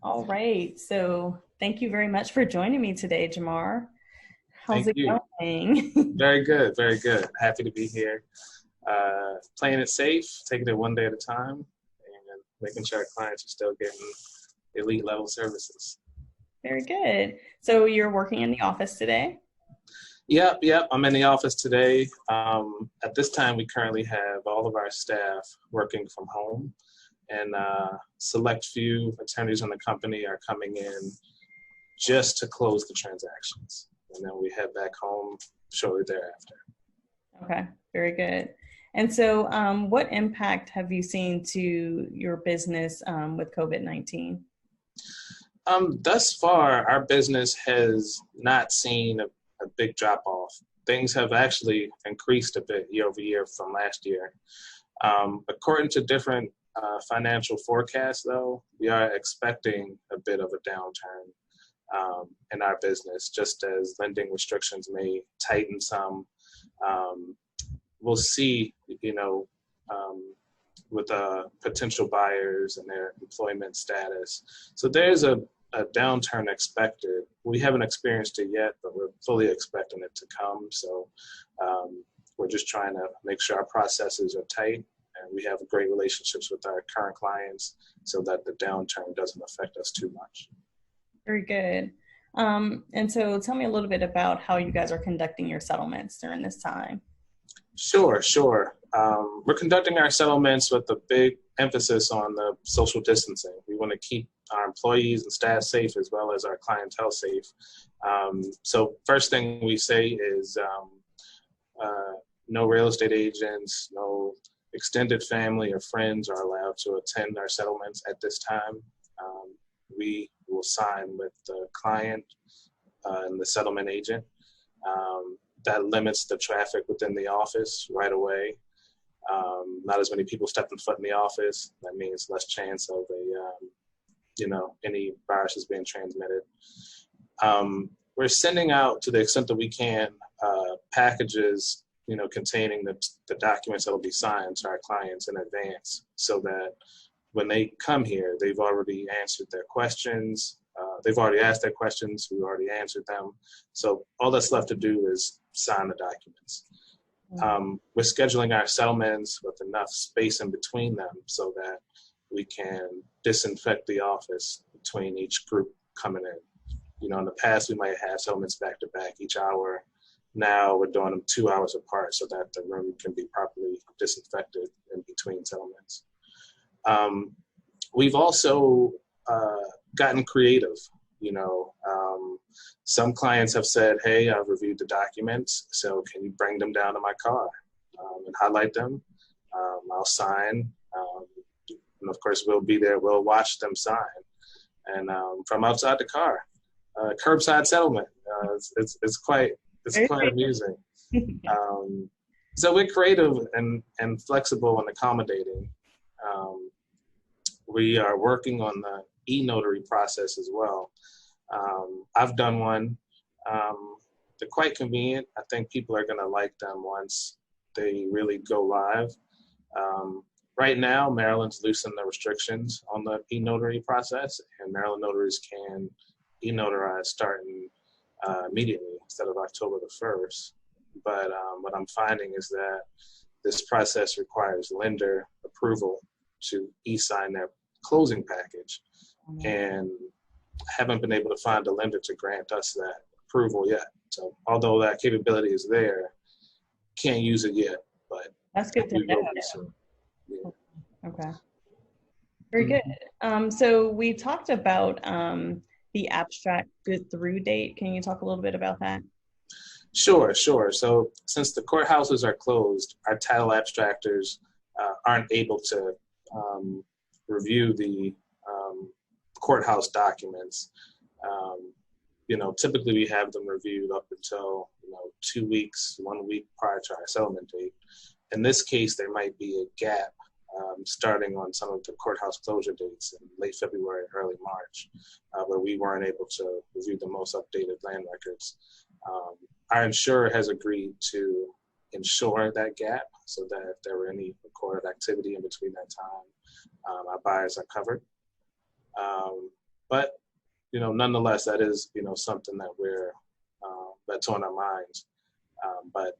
All right. So thank you very much for joining me today, Gemar. How's Thank it you. going? Very good, very good. Happy to be here. Playing it safe, taking it one day at a time, and making sure our clients are still getting elite level services. Very good. So you're working in the office today? Yep. I'm in the office today. At this time, we currently have all of our staff working from home, and select few attorneys in the company are coming in just to close the transactions. And then we head back home shortly thereafter. Okay, very good. And so what impact have you seen to your business with COVID-19? Thus far, our business has not seen a big drop off. Things have actually increased a bit year over year from last year. According to different financial forecasts, though, we are expecting a bit of a downturn in our business, just as lending restrictions may tighten some. We'll see, with potential buyers and their employment status. So there's a downturn expected. We haven't experienced it yet, but we're fully expecting it to come. So we're just trying to make sure our processes are tight and we have great relationships with our current clients so that the downturn doesn't affect us too much. Very good. And so tell me a little bit about how you guys are conducting your settlements during this time. Sure. We're conducting our settlements with a big emphasis on the social distancing. We want to keep our employees and staff safe as well as our clientele safe. So first thing we say is no real estate agents, no extended family or friends are allowed to attend our settlements at this time. We will sign with the client and the settlement agent. That limits the traffic within the office right away. Not as many people stepping foot in the office. That means less chance of any viruses being transmitted. We're sending out, to the extent that we can, packages, containing the documents that will be signed to our clients in advance, so that when they come here, they've already answered their questions. They've already asked their questions. We've already answered them. So all that's left to do is sign the documents. We're scheduling our settlements with enough space in between them so that we can disinfect the office between each group coming in. In the past, we might have settlements back to back each hour. Now we're doing them 2 hours apart so that the room can be properly disinfected in between settlements. We've also gotten creative. Some clients have said, "Hey, I've reviewed the documents, so can you bring them down to my car and highlight them? I'll sign, and of course we'll be there. We'll watch them sign, and from outside the car, curbside settlement. It's quite amusing. So we're creative and flexible and accommodating. We are working on the e-notary process as well. I've done one. They're quite convenient. I think people are going to like them once they really go live. Right now, Maryland's loosened the restrictions on the e-notary process, and Maryland notaries can e-notarize starting immediately instead of October the 1st. But what I'm finding is that this process requires lender approval to e-sign their closing package, and haven't been able to find a lender to grant us that approval yet. So although that capability is there, can't use it yet, but That's good to we will be know. soon. Yeah. Okay. Very good. So we talked about the abstract good through date. Can you talk a little bit about that? Sure. So since the courthouses are closed, our title abstractors aren't able to review the courthouse documents. Typically we have them reviewed up until 2 weeks, 1 week prior to our settlement date. In this case, there might be a gap starting on some of the courthouse closure dates in late February, early March, where we weren't able to review the most updated land records. Our insurer has agreed to insure that gap so that if there were any recorded activity in between that time, our buyers are covered. But, nonetheless, that is, something that that's on our minds. But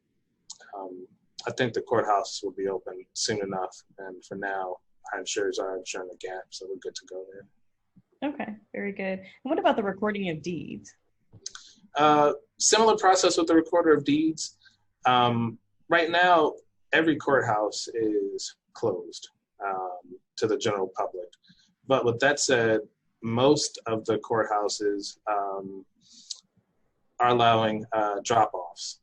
I think the courthouses will be open soon enough. And for now, our insurers are insuring the gap, so we're good to go there. Okay, very good. And what about the recording of deeds? Similar process with the recorder of deeds. Right now, every courthouse is closed to the general public. But with that said, most of the courthouses are allowing drop-offs.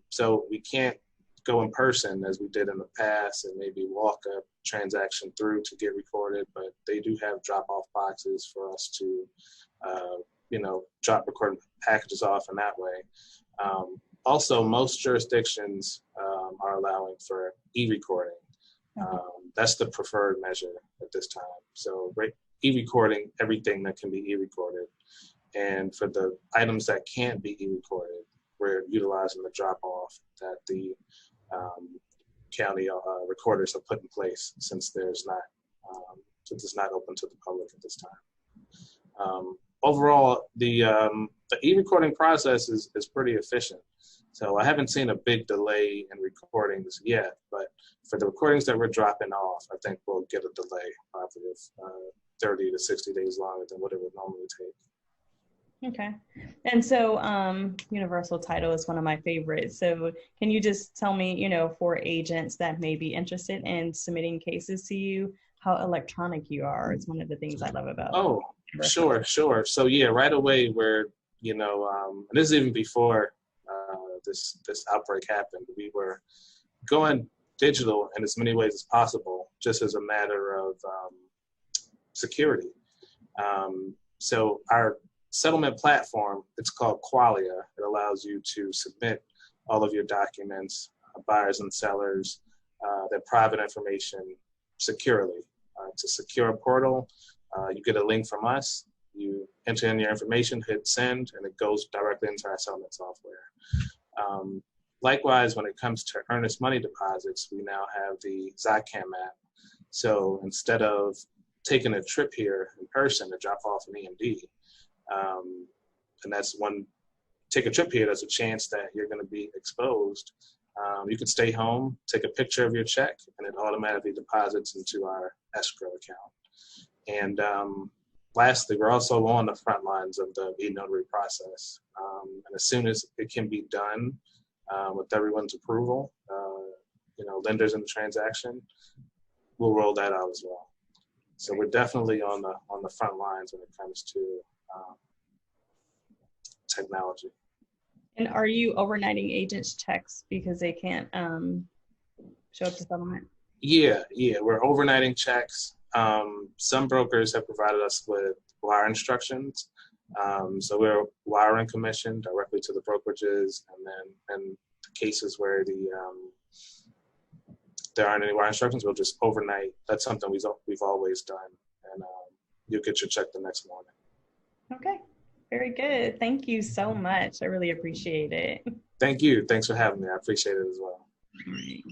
So we can't go in person as we did in the past and maybe walk a transaction through to get recorded, but they do have drop-off boxes for us to, drop recording packages off in that way. Also, most jurisdictions are allowing for e-recording. That's the preferred measure at this time. So e-recording everything that can be e-recorded. And for the items that can't be e-recorded, we're utilizing the drop-off that the county recorders have put in place since it's not open to the public at this time. Overall, the e-recording process is pretty efficient. So I haven't seen a big delay in recordings yet, but for the recordings that we're dropping off, I think we'll get a delay probably of 30 to 60 days longer than what it would normally take. Okay. And so universal title is one of my favorites. So can you just tell me, for agents that may be interested in submitting cases to you, how electronic you are? It's one of the things I love about. Oh, sure. So yeah, right away we're, and this is even before this outbreak happened, we were going digital in as many ways as possible, just as a matter of security. So our settlement platform, it's called Qualia. It allows you to submit all of your documents, buyers and sellers, their private information securely. It's a secure portal. You get a link from us. You enter in your information, hit send, and it goes directly into our settlement software. Likewise, when it comes to earnest money deposits, we now have the Zycam app. So instead of taking a trip here in person to drop off an EMD, and that's take a trip here, there's a chance that you're going to be exposed. You can stay home, take a picture of your check, and it automatically deposits into our escrow account. And lastly, we're also on the front lines of the e-notary process. And as soon as it can be done with everyone's approval, lenders in the transaction, we'll roll that out as well. So we're definitely on the front lines when it comes to technology. And are you overnighting agents' checks because they can't show up to settlement? Yeah, we're overnighting checks. Some brokers have provided us with wire instructions. So we're wiring commission directly to the brokerages, and then in the cases where there aren't any wire instructions, we'll just overnight. That's something we've always done, and you'll get your check the next morning. Okay, very good. Thank you so much. I really appreciate it. Thank you. Thanks for having me. I appreciate it as well. All right.